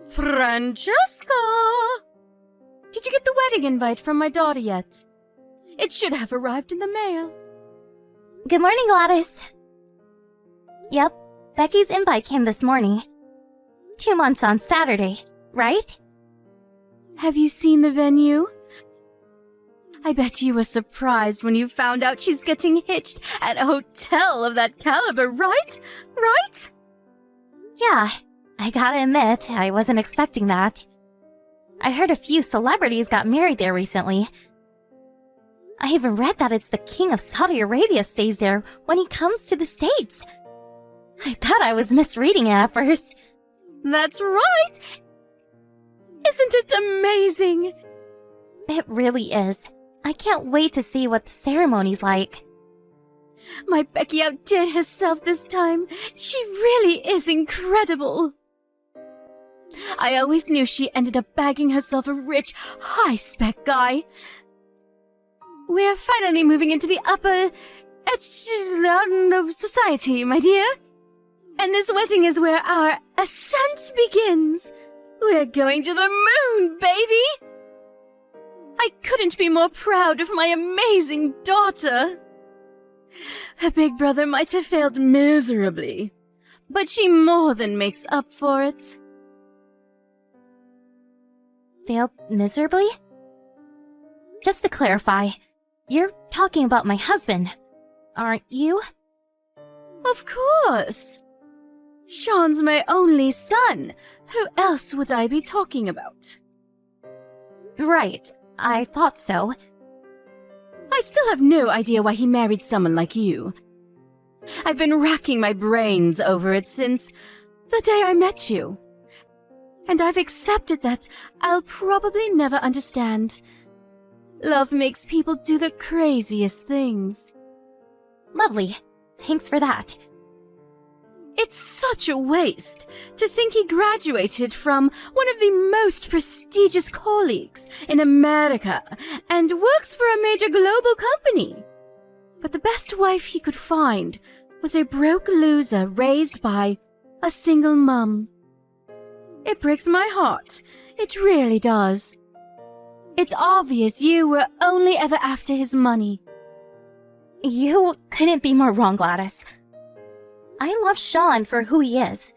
Francesca! Did you get the wedding invite from my daughter yet? It should have arrived in the mail. Good morning, Gladys. Yep, Becky's invite came this morning. 2 months on Saturday, right? Have you seen the venue? I bet you were surprised when you found out she's getting hitched at a hotel of that caliber, right? Right? Yeah, I gotta admit, I wasn't expecting that. I heard a few celebrities got married there recently. I even read that it's the King of Saudi Arabia stays there when he comes to the States. I thought I was misreading it at first. That's right! Isn't it amazing? It really is. I can't wait to see what the ceremony's like. My Becky outdid herself this time. She really is incredible. I always knew she ended up bagging herself a rich, high-spec guy. We're finally moving into the upper echelon of society, my dear. And this wedding is where our ascent begins. We're going to the moon, baby! I couldn't be more proud of my amazing daughter. Her big brother might have failed miserably, but she more than makes up for it. Failed miserably? Just to clarify, you're talking about my husband, aren't you? Of course. Sean's my only son. Who else would I be talking about? Right, I thought so. I still have no idea why he married someone like you. I've been racking my brains over it since the day I met you. And I've accepted that I'll probably never understand. Love makes people do the craziest things. Lovely. Thanks for that. It's such a waste to think he graduated from one of the most prestigious colleges in America and works for a major global company. But the best wife he could find was a broke loser raised by a single mum. It breaks my heart. It really does. It's obvious you were only ever after his money. You couldn't be more wrong, Gladys. I love Sean for who he is.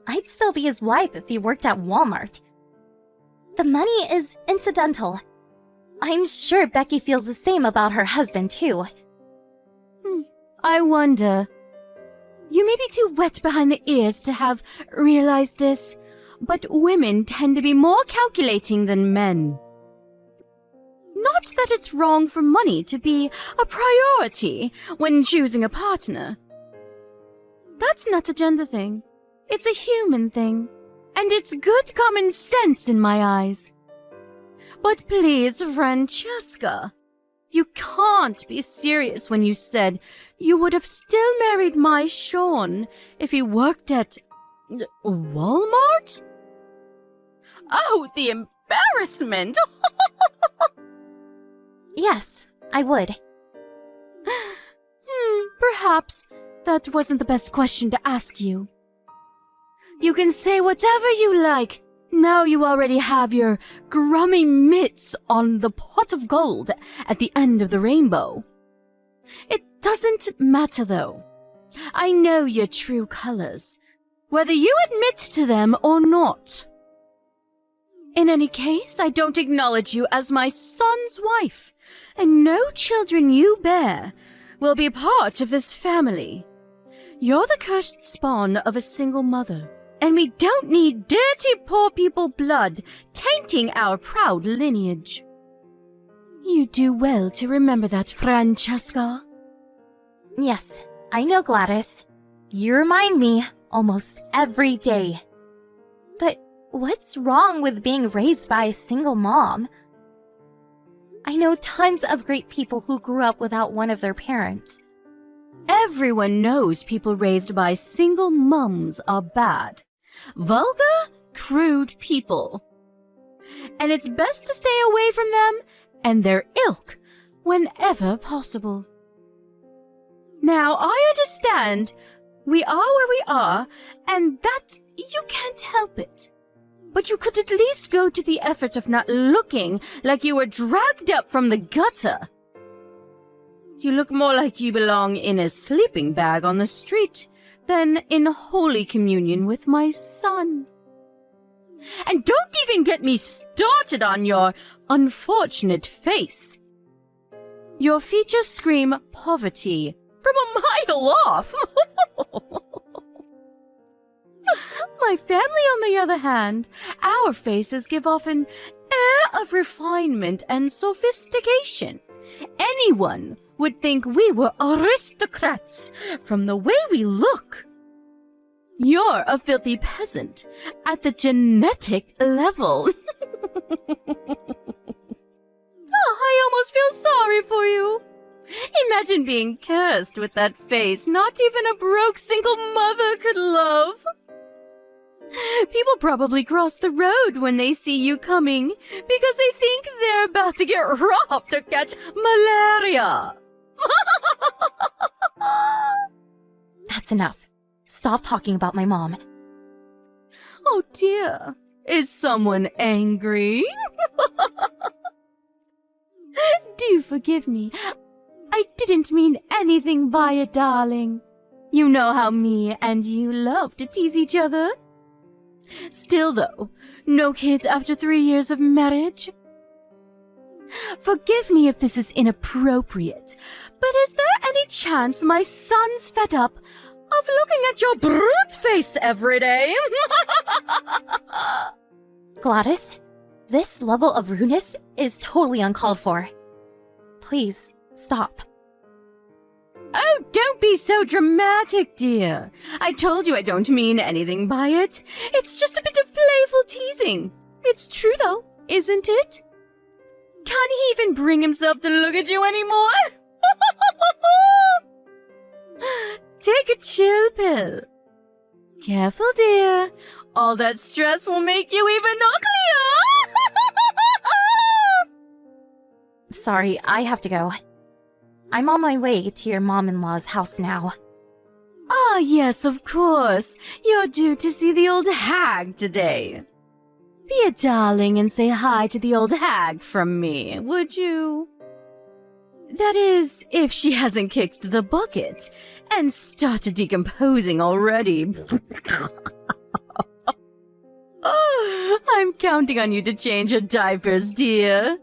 I'd still be his wife if he worked at Walmart. The money is incidental. I'm sure Becky feels the same about her husband, too. I wonder. You may be too wet behind the ears to have realized this, but women tend to be more calculating than men. Not that it's wrong for money to be a priority when choosing a partner. That's not a gender thing. It's a human thing. And it's good common sense in my eyes. But please, Francesca, you can't be serious when you said you would have still married my Sean if he worked at Walmart? Oh, the embarrassment! Yes, I would. Perhaps that wasn't the best question to ask you. You can say whatever you like. Now you already have your grummy mitts on the pot of gold at the end of the rainbow. It doesn't matter, though. I know your true colors, whether you admit to them or not. In any case, I don't acknowledge you as my son's wife, and no children you bear will be part of this family. You're the cursed spawn of a single mother, and we don't need dirty poor people blood tainting our proud lineage. You do well to remember that, Francesca. Yes, I know, Gladys. You remind me almost every day. But what's wrong with being raised by a single mom? I know tons of great people who grew up without one of their parents. Everyone knows people raised by single mums are bad. Vulgar, crude people. And it's best to stay away from them and their ilk whenever possible. Now, I understand we are where we are, and that you can't help it. but you could at least go to the effort of not looking like you were dragged up from the gutter. You look more like you belong in a sleeping bag on the street than in Holy Communion with my son. And don't even get me started on your unfortunate face. Your features scream poverty from a mile off. My family, on the other hand, our faces give off an air of refinement and sophistication. Anyone would think we were aristocrats from the way we look. You're a filthy peasant at the genetic level. Oh, I almost feel sorry for you. Imagine being cursed with that face not even a broke single mother could love. People probably cross the road when they see you coming because they think they're about to get robbed or catch malaria. That's enough. Stop talking about my mom. Oh dear, is someone angry? Do forgive me. I didn't mean anything by it, darling. You know how me and you love to tease each other. Still though, no kids after 3 years of marriage? Forgive me if this is inappropriate, but is there any chance my son's fed up of looking at your brute face every day? Gladys, this level of rudeness is totally uncalled for. Please, stop. Oh, don't be so dramatic, dear. I told you I don't mean anything by it. It's just a bit of playful teasing. It's true, though, isn't it? Can't he even bring himself to look at you anymore? Take a chill pill. Careful, dear. All that stress will make you even uglier. Sorry, I have to go. I'm on my way to your mom-in-law's house now. Ah, yes, of course. You're due to see the old hag today. Be a darling and say hi to the old hag from me, would you? That is, if she hasn't kicked the bucket and started decomposing already. Oh, I'm counting on you to change her diapers, dear.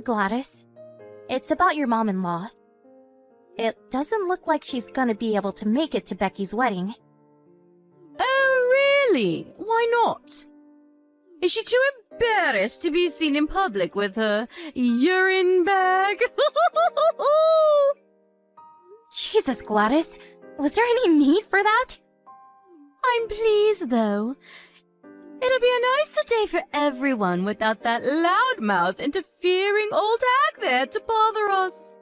Gladys, it's about your mom-in-law. It doesn't look like she's gonna be able to make it to Becky's wedding. Oh, really? Why not? Is she too embarrassed to be seen in public with her urine bag? Jesus, Gladys, was there any need for that? I'm pleased, though. It'll be a nicer day for everyone without that loudmouth interfering old hag there to bother us.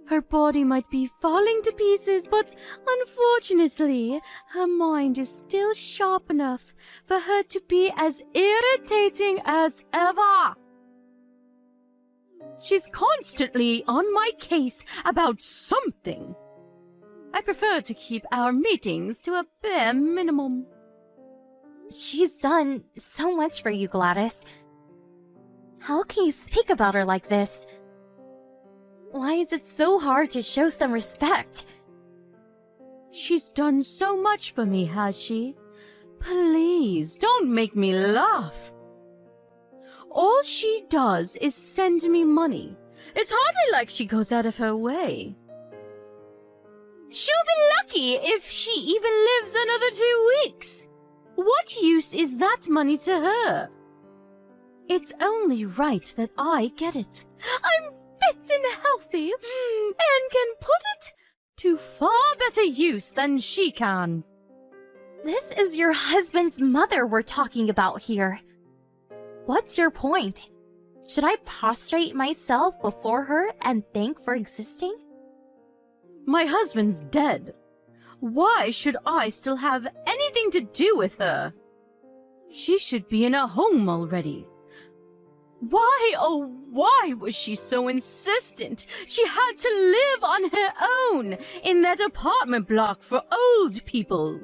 Her body might be falling to pieces, but unfortunately, her mind is still sharp enough for her to be as irritating as ever. She's constantly on my case about something. I prefer to keep our meetings to a bare minimum. She's done so much for you, Gladys. How can you speak about her like this? Why is it so hard to show some respect? She's done so much for me, has she? Please, don't make me laugh. All she does is send me money. It's hardly like she goes out of her way. She'll be lucky if she even lives another 2 weeks. What use is that money to her? It's only right that I get it. I'm fit and healthy, and can put it to far better use than she can. This is your husband's mother we're talking about here. What's your point? Should I prostrate myself before her and thank for existing? My husband's dead. Why should I still have anything to do with her? She should be in a home already. Why, oh, why was she so insistent she had to live on her own in that apartment block for old people?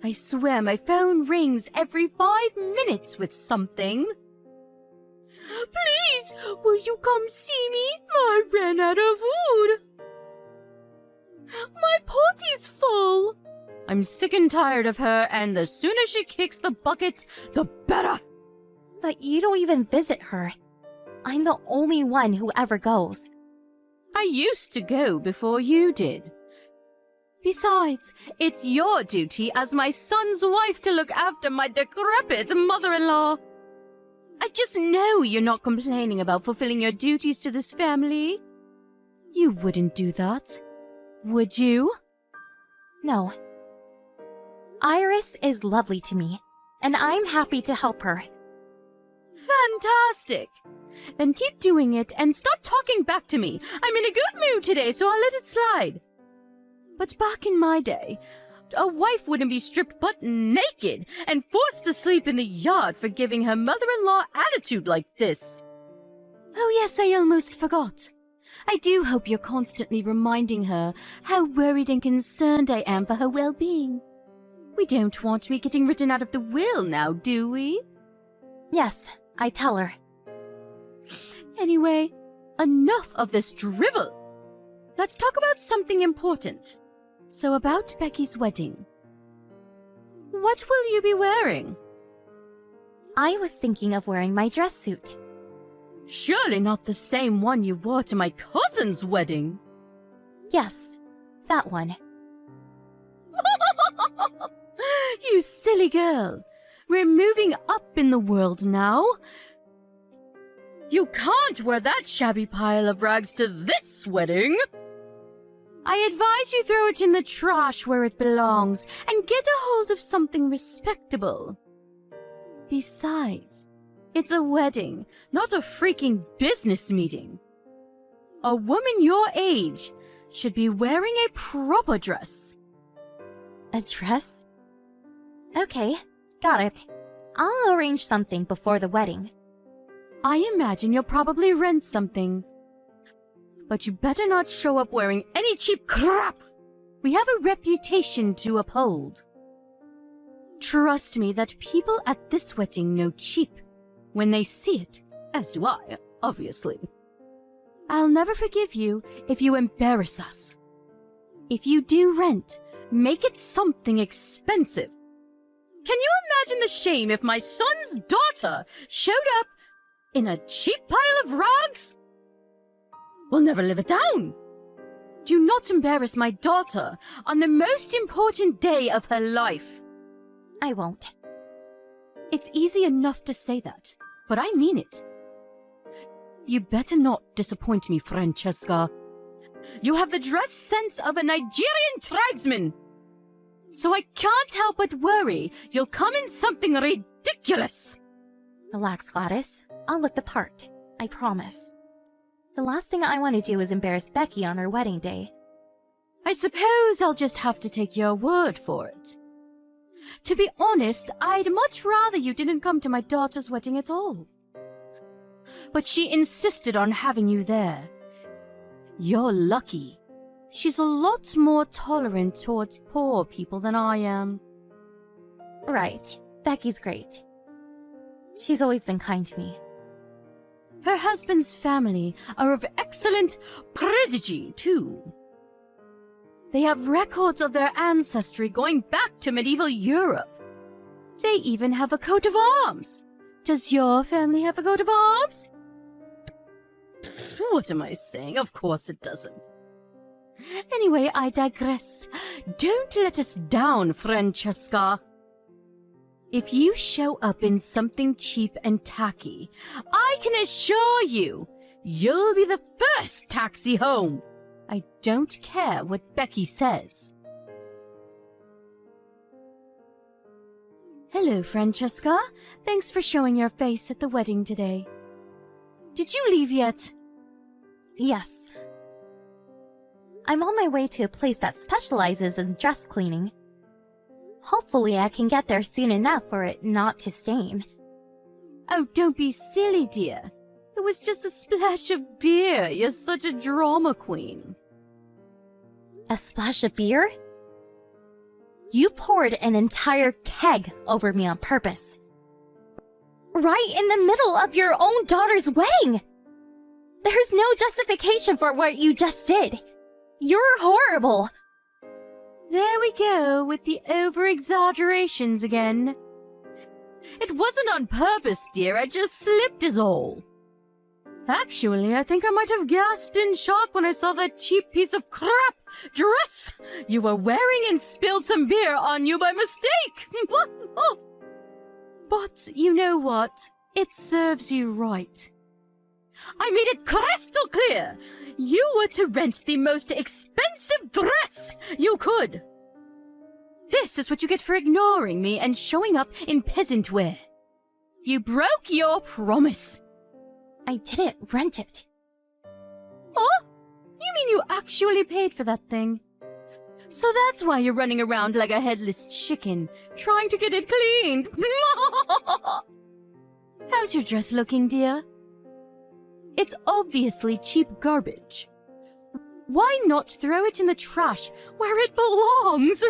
I swear my phone rings every 5 minutes with something. Please, will you come see me? I ran out of food. My potty's full. I'm sick and tired of her, and the sooner she kicks the bucket, the better. But you don't even visit her. I'm the only one who ever goes. I used to go before you did. Besides, it's your duty as my son's wife to look after my decrepit mother-in-law. I just know you're not complaining about fulfilling your duties to this family. You wouldn't do that, would you? No. Iris is lovely to me, and I'm happy to help her. Fantastic! Then keep doing it and stop talking back to me. I'm in a good mood today, so I'll let it slide. But back in my day, a wife wouldn't be stripped butt naked and forced to sleep in the yard for giving her mother-in-law attitude like this. Oh yes, I almost forgot. I do hope you're constantly reminding her how worried and concerned I am for her well-being. We don't want me getting written out of the will now, do we? Yes, I tell her. Anyway, enough of this drivel. Let's talk about something important. So about Becky's wedding. What will you be wearing? I was thinking of wearing my dress suit. Surely not the same one you wore to my cousin's wedding. Yes, that one. You silly girl. We're moving up in the world now. You can't wear that shabby pile of rags to this wedding. I advise you throw it in the trash where it belongs and get a hold of something respectable. Besides, it's a wedding, not a freaking business meeting. A woman your age should be wearing a proper dress. A dress? Okay, got it. I'll arrange something before the wedding. I imagine you'll probably rent something. But you better not show up wearing any cheap crap. We have a reputation to uphold. Trust me that people at this wedding know cheap when they see it, as do I, obviously. I'll never forgive you if you embarrass us. If you do rent, make it something expensive. Can you imagine the shame if my son's daughter showed up in a cheap pile of rags? We'll never live it down. Do not embarrass my daughter on the most important day of her life. I won't. It's easy enough to say that, but I mean it. You better not disappoint me, Francesca. You have the dress sense of a Nigerian tribesman. So I can't help but worry you'll come in something ridiculous. Relax, Gladys. I'll look the part. I promise. The last thing I want to do is embarrass Becky on her wedding day. I suppose I'll just have to take your word for it. To be honest, I'd much rather you didn't come to my daughter's wedding at all. But she insisted on having you there. You're lucky. She's a lot more tolerant towards poor people than I am. Right. Becky's great. She's always been kind to me. Her husband's family are of excellent prodigy, too. They have records of their ancestry going back to medieval Europe. They even have a coat of arms. Does your family have a coat of arms? What am I saying? Of course it doesn't. Anyway, I digress. Don't let us down, Francesca. If you show up in something cheap and tacky, I can assure you, you'll be the first taxi home. I don't care what Becky says. Hello, Francesca. Thanks for showing your face at the wedding today. Did you leave yet? Yes. I'm on my way to a place that specializes in dress cleaning. Hopefully I can get there soon enough for it not to stain. Oh, don't be silly, dear. It was just a splash of beer. You're such a drama queen. A splash of beer? You poured an entire keg over me on purpose. Right in the middle of your own daughter's wedding! There's no justification for what you just did. You're horrible. There we go with the over-exaggerations again. It wasn't on purpose, dear. I just slipped is all. Actually, I think I might have gasped in shock when I saw that cheap piece of crap dress you were wearing and spilled some beer on you by mistake. But you know what? It serves you right. I made it crystal clear. You were to rent the most expensive dress you could. This is what you get for ignoring me and showing up in peasant wear. You broke your promise. I didn't rent it. Oh? You mean you actually paid for that thing? So that's why you're running around like a headless chicken, trying to get it cleaned. How's your dress looking, dear? It's obviously cheap garbage. Why not throw it in the trash where it belongs?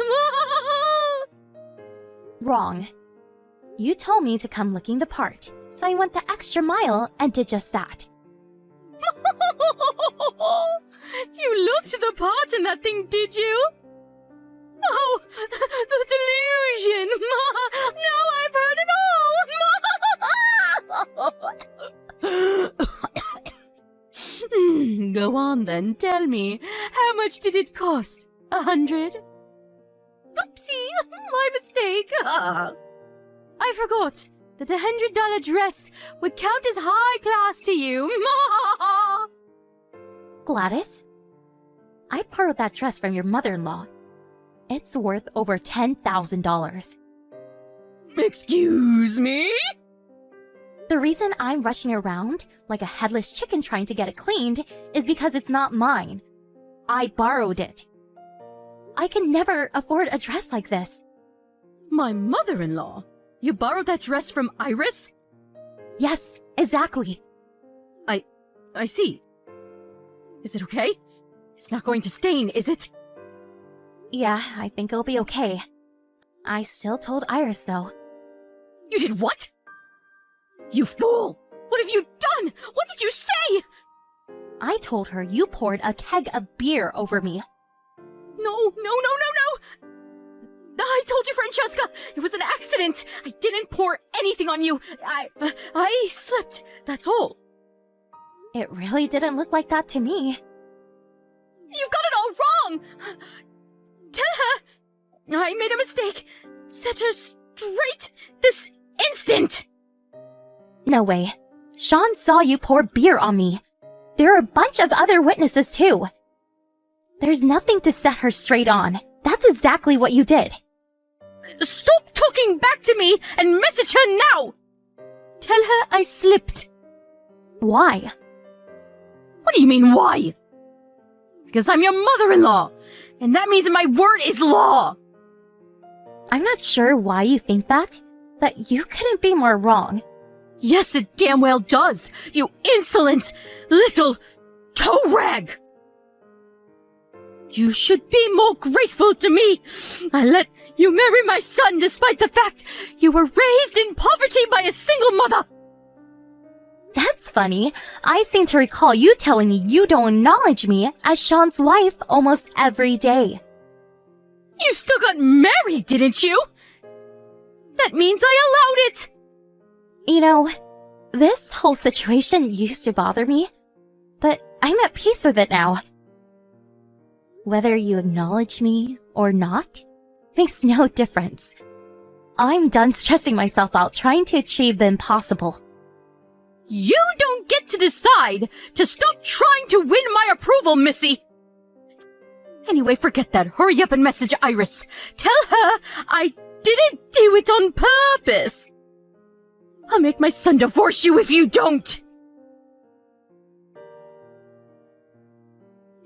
Wrong. You told me to come looking the part, so I went the extra mile and did just that. You looked the part in that thing, did you? Oh, the delusion! Now I've heard it all! Go on then, tell me, how much did it cost? 100? Oopsie, my mistake. I forgot that $100 dress would count as high class to you. Gladys, I borrowed that dress from your mother-in-law. It's worth over $10,000. Excuse me? The reason I'm rushing around like a headless chicken trying to get it cleaned is because it's not mine. I borrowed it. I can never afford a dress like this. My mother-in-law? You borrowed that dress from Iris? Yes, exactly. I see. Is it okay? It's not going to stain, is it? Yeah, I think it'll be okay. I still told Iris, though. You did what? You fool! What have you done? What did you say? I told her you poured a keg of beer over me. No. I told you, Francesca, it was an accident. I didn't pour anything on you. I slipped, that's all. It really didn't look like that to me. You've got it all wrong! Tell her I made a mistake. Set her straight this instant! No way. Sean saw you pour beer on me. There are a bunch of other witnesses, too. There's nothing to set her straight on. That's exactly what you did. Stop talking back to me and message her now! Tell her I slipped. Why? What do you mean, why? Because I'm your mother-in-law, and that means my word is law! I'm not sure why you think that, but you couldn't be more wrong. Yes, it damn well does, you insolent little toe rag! You should be more grateful to me. I let you marry my son despite the fact you were raised in poverty by a single mother. That's funny. I seem to recall you telling me you don't acknowledge me as Sean's wife almost every day. You still got married, didn't you? That means I allowed it. You know, this whole situation used to bother me, but I'm at peace with it now. Whether you acknowledge me or not makes no difference. I'm done stressing myself out trying to achieve the impossible. You don't get to decide to stop trying to win my approval, Missy! Anyway, forget that. Hurry up and message Iris. Tell her I didn't do it on purpose. I'll make my son divorce you if you don't!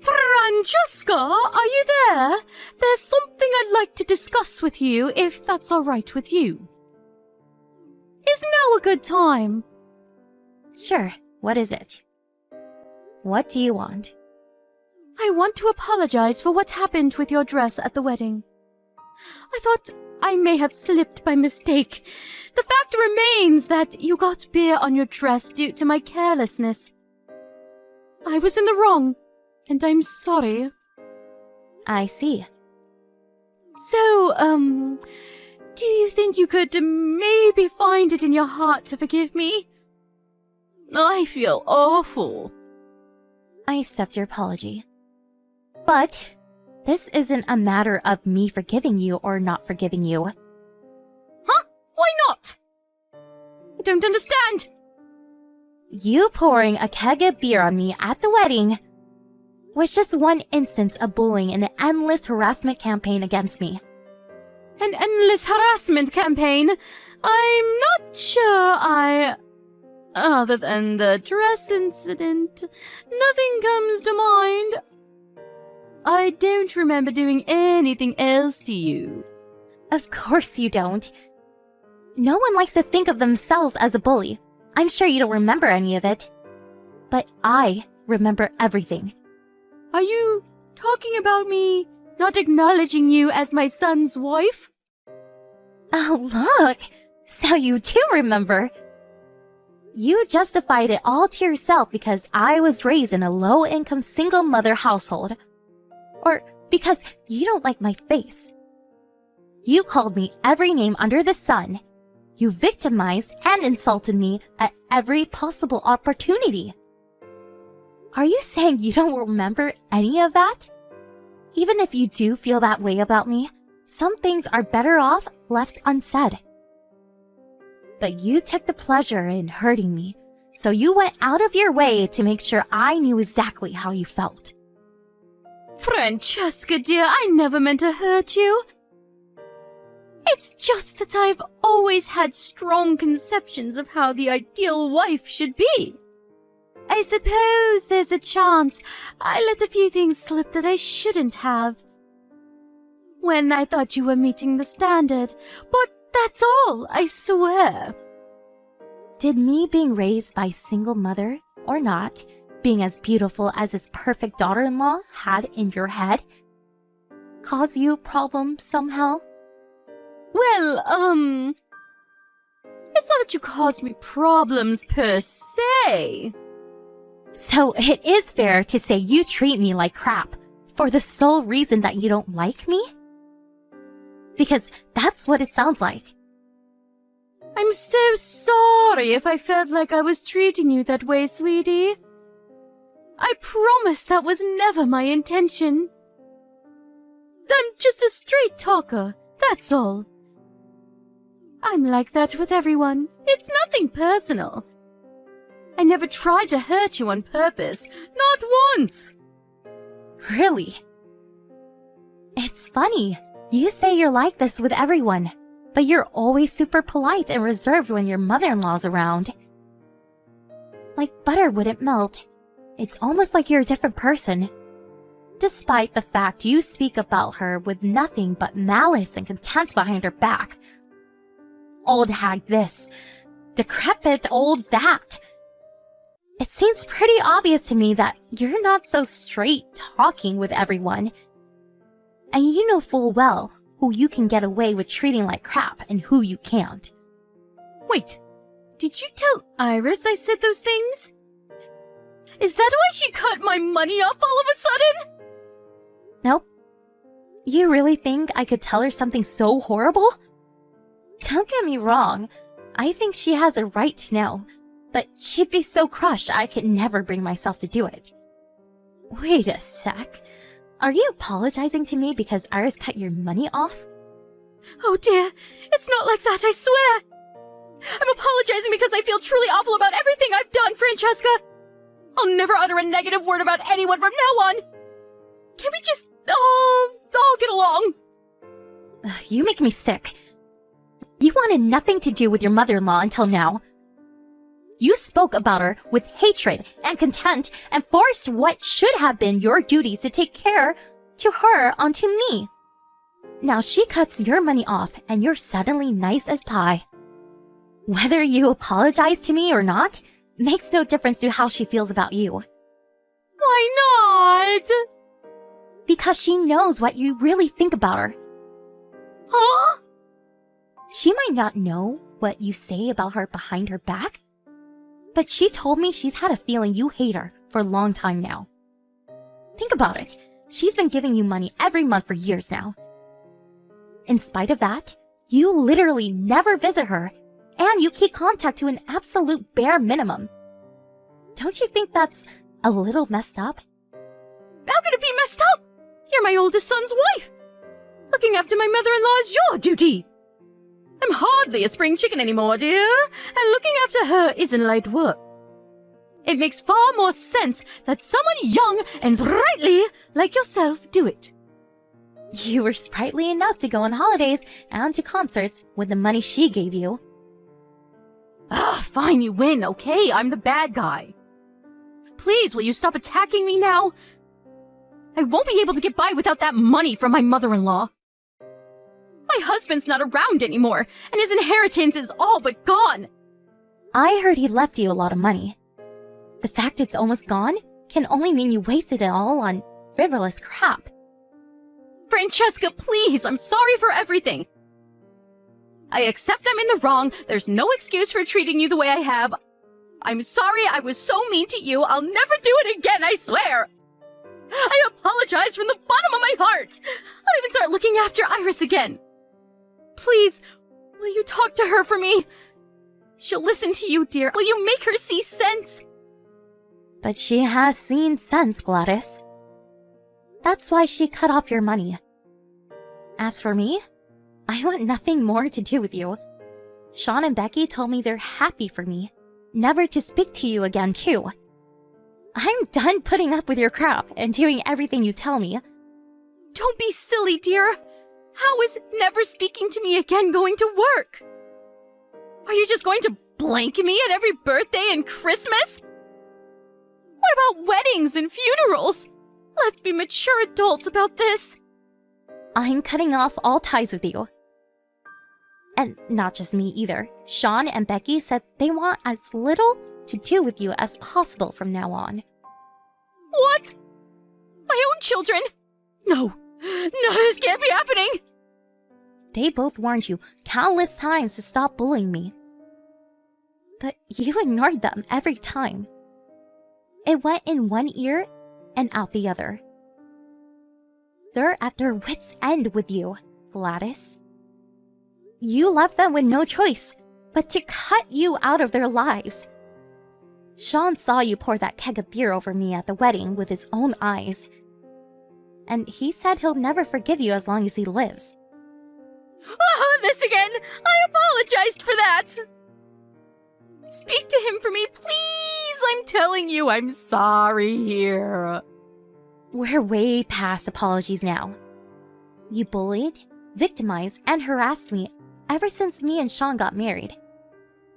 Francesca, are you there? There's something I'd like to discuss with you, if that's all right with you. Is now a good time? Sure, what is it? What do you want? I want to apologize for what happened with your dress at the wedding. I thought I may have slipped by mistake. The fact remains that you got beer on your dress due to my carelessness. I was in the wrong, and I'm sorry. I see. So, do you think you could maybe find it in your heart to forgive me? I feel awful. I accept your apology. But this isn't a matter of me forgiving you or not forgiving you. Huh? Why not? I don't understand. You pouring a keg of beer on me at the wedding was just one instance of bullying and an endless harassment campaign against me. An endless harassment campaign? I'm not sure Other than the dress incident, nothing comes to mind. I don't remember doing anything else to you. Of course you don't. No one likes to think of themselves as a bully. I'm sure you don't remember any of it. But I remember everything. Are you talking about me not acknowledging you as my son's wife? Oh, look! So you do remember. You justified it all to yourself because I was raised in a low-income single mother household. Or because you don't like my face. You called me every name under the sun. You victimized and insulted me at every possible opportunity. Are you saying you don't remember any of that? Even if you do feel that way about me, some things are better off left unsaid. But you took the pleasure in hurting me, so you went out of your way to make sure I knew exactly how you felt. Francesca, dear, I never meant to hurt you. It's just that I've always had strong conceptions of how the ideal wife should be. I suppose there's a chance I let a few things slip that I shouldn't have. When I thought you were meeting the standard, but that's all, I swear. Did me being raised by a single mother, or not, being as beautiful as this perfect daughter-in-law had in your head, cause you problems somehow? Well, it's not that you caused me problems per se. So it is fair to say you treat me like crap for the sole reason that you don't like me? Because that's what it sounds like. I'm so sorry if I felt like I was treating you that way, sweetie. I promise that was never my intention. I'm just a straight talker, that's all. I'm like that with everyone. It's nothing personal. I never tried to hurt you on purpose, not once. Really? It's funny. You say you're like this with everyone, but you're always super polite and reserved when your mother-in-law's around. Like butter wouldn't melt. It's almost like you're a different person. Despite the fact you speak about her with nothing but malice and contempt behind her back. Old hag this, decrepit old that. It seems pretty obvious to me that you're not so straight talking with everyone. And you know full well who you can get away with treating like crap and who you can't. Wait, did you tell Iris I said those things? Is that why she cut my money off all of a sudden? Nope. You really think I could tell her something so horrible? Don't get me wrong. I think she has a right to know. But she'd be so crushed I could never bring myself to do it. Wait a sec. Are you apologizing to me because Iris cut your money off? Oh dear, it's not like that, I swear. I'm apologizing because I feel truly awful about everything I've done, Francesca. I'll never utter a negative word about anyone from now on. Can we just all get along? You make me sick. You wanted nothing to do with your mother-in-law until now. You spoke about her with hatred and contempt and forced what should have been your duties to take care to her onto me. Now she cuts your money off and you're suddenly nice as pie. Whether you apologize to me or not makes no difference to how she feels about you. Why not? Because she knows what you really think about her. Huh? She might not know what you say about her behind her back, but she told me she's had a feeling you hate her for a long time now. Think about it. She's been giving you money every month for years now. In spite of that, you literally never visit her, and you keep contact to an absolute bare minimum. Don't you think that's a little messed up? How could it be messed up? You're my oldest son's wife. Looking after my mother-in-law is your duty. I'm hardly a spring chicken anymore, dear, and looking after her isn't light work. It makes far more sense that someone young and sprightly like yourself do it. You were sprightly enough to go on holidays and to concerts with the money she gave you. Fine, you win, okay? I'm the bad guy. Please, will you stop attacking me now? I won't be able to get by without that money from my mother-in-law. My husband's not around anymore, and his inheritance is all but gone. I heard he left you a lot of money. The fact it's almost gone can only mean you wasted it all on frivolous crap. Francesca, please, I'm sorry for everything. I accept I'm in the wrong. There's no excuse for treating you the way I have. I'm sorry I was so mean to you. I'll never do it again, I swear. I apologize from the bottom of my heart. I'll even start looking after Iris again. Please, will you talk to her for me? She'll listen to you, dear. Will you make her see sense? But she has seen sense, Gladys. That's why she cut off your money. As for me, I want nothing more to do with you. Sean and Becky told me they're happy for me, never to speak to you again, too. I'm done putting up with your crap and doing everything you tell me. Don't be silly, dear. How is never speaking to me again going to work? Are you just going to blank me at every birthday and Christmas? What about weddings and funerals? Let's be mature adults about this. I'm cutting off all ties with you. And not just me either. Sean and Becky said they want as little to do with you as possible from now on. What? My own children? No, this can't be happening. They both warned you countless times to stop bullying me. But you ignored them every time. It went in one ear and out the other. They're at their wits' end with you, Gladys. You left them with no choice but to cut you out of their lives. Sean saw you pour that keg of beer over me at the wedding with his own eyes. And he said he'll never forgive you as long as he lives. Oh, this again! I apologized for that! Speak to him for me, please! I'm telling you, I'm sorry here. We're way past apologies now. You bullied, victimized, and harassed me ever since me and Sean got married.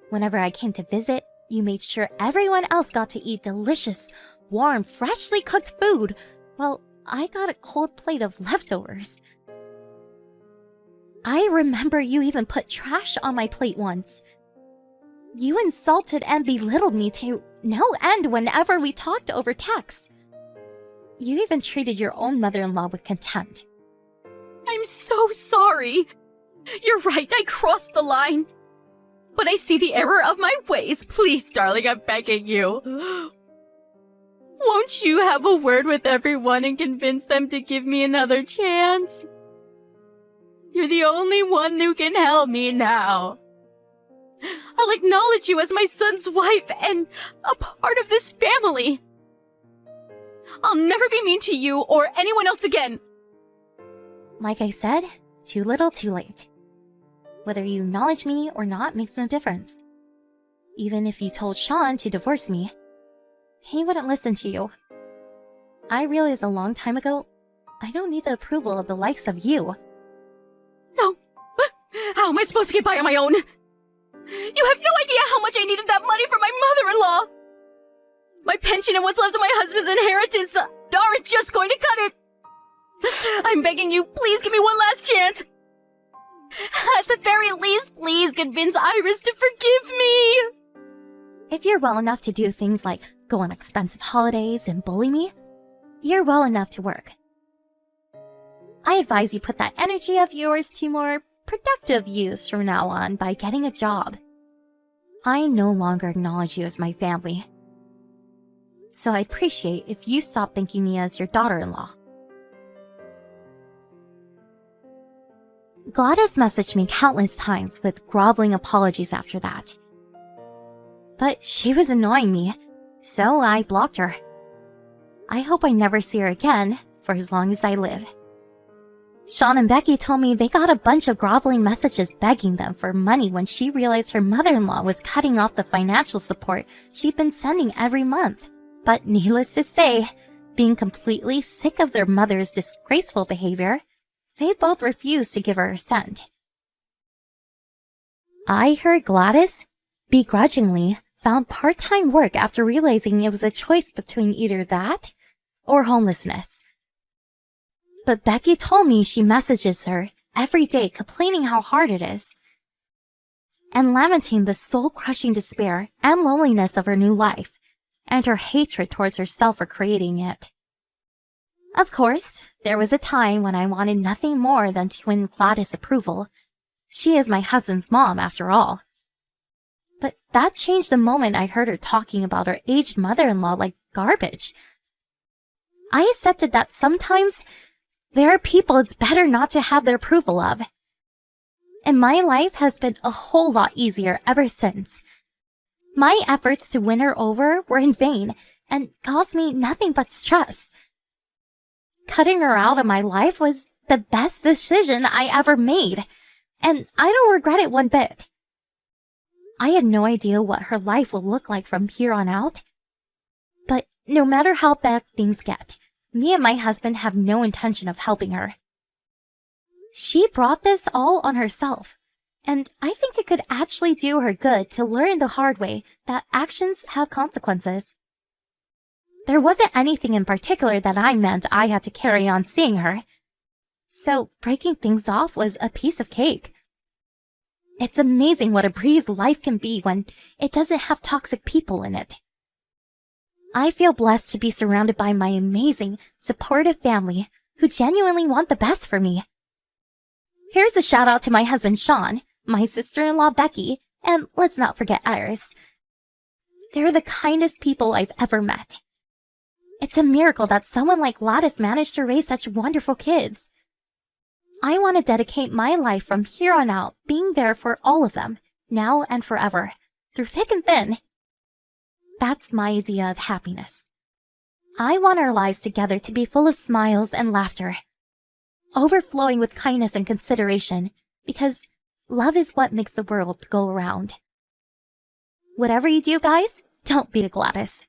Whenever I came to visit, you made sure everyone else got to eat delicious, warm, freshly cooked food, while I got a cold plate of leftovers. I remember you even put trash on my plate once. You insulted and belittled me to no end whenever we talked over text. You even treated your own mother-in-law with contempt. I'm so sorry. You're right, I crossed the line. But I see the error of my ways. Please, darling, I'm begging you. Won't you have a word with everyone and convince them to give me another chance? You're the only one who can help me now. I'll acknowledge you as my son's wife and a part of this family. I'll never be mean to you or anyone else again. Like I said, too little, too late. Whether you acknowledge me or not makes no difference. Even if you told Sean to divorce me, he wouldn't listen to you. I realized a long time ago, I don't need the approval of the likes of you. No. How am I supposed to get by on my own? You have no idea how much I needed that money for my mother-in-law. My pension and what's left of my husband's inheritance aren't just going to cut it. I'm begging you, please give me one last chance. At the very least, please convince Iris to forgive me. If you're well enough to do things like go on expensive holidays and bully me, you're well enough to work. I advise you put that energy of yours to more productive use from now on by getting a job. I no longer acknowledge you as my family. So I'd appreciate if you stop thinking me as your daughter-in-law. Gladys messaged me countless times with groveling apologies after that. But she was annoying me, so I blocked her. I hope I never see her again for as long as I live. Sean and Becky told me they got a bunch of groveling messages begging them for money when she realized her mother-in-law was cutting off the financial support she'd been sending every month. But needless to say, being completely sick of their mother's disgraceful behavior, they both refused to give her a cent. I heard Gladys, begrudgingly, found part-time work after realizing it was a choice between either that or homelessness. But Becky told me she messages her every day complaining how hard it is and lamenting the soul-crushing despair and loneliness of her new life and her hatred towards herself for creating it. Of course, there was a time when I wanted nothing more than to win Gladys' approval. She is my husband's mom, after all. But that changed the moment I heard her talking about her aged mother-in-law like garbage. I accepted that sometimes there are people it's better not to have their approval of. And my life has been a whole lot easier ever since. My efforts to win her over were in vain and caused me nothing but stress. Cutting her out of my life was the best decision I ever made, and I don't regret it one bit. I had no idea what her life will look like from here on out. But no matter how bad things get, me and my husband have no intention of helping her. She brought this all on herself, and I think it could actually do her good to learn the hard way that actions have consequences. There wasn't anything in particular that I meant I had to carry on seeing her, so breaking things off was a piece of cake. It's amazing what a breeze life can be when it doesn't have toxic people in it. I feel blessed to be surrounded by my amazing, supportive family who genuinely want the best for me. Here's a shout out to my husband Sean, my sister-in-law Becky, and let's not forget Iris. They're the kindest people I've ever met. It's a miracle that someone like Gladys managed to raise such wonderful kids. I want to dedicate my life from here on out being there for all of them, now and forever, through thick and thin. That's my idea of happiness. I want our lives together to be full of smiles and laughter, overflowing with kindness and consideration, because love is what makes the world go around. Whatever you do, guys, don't be a Gladys.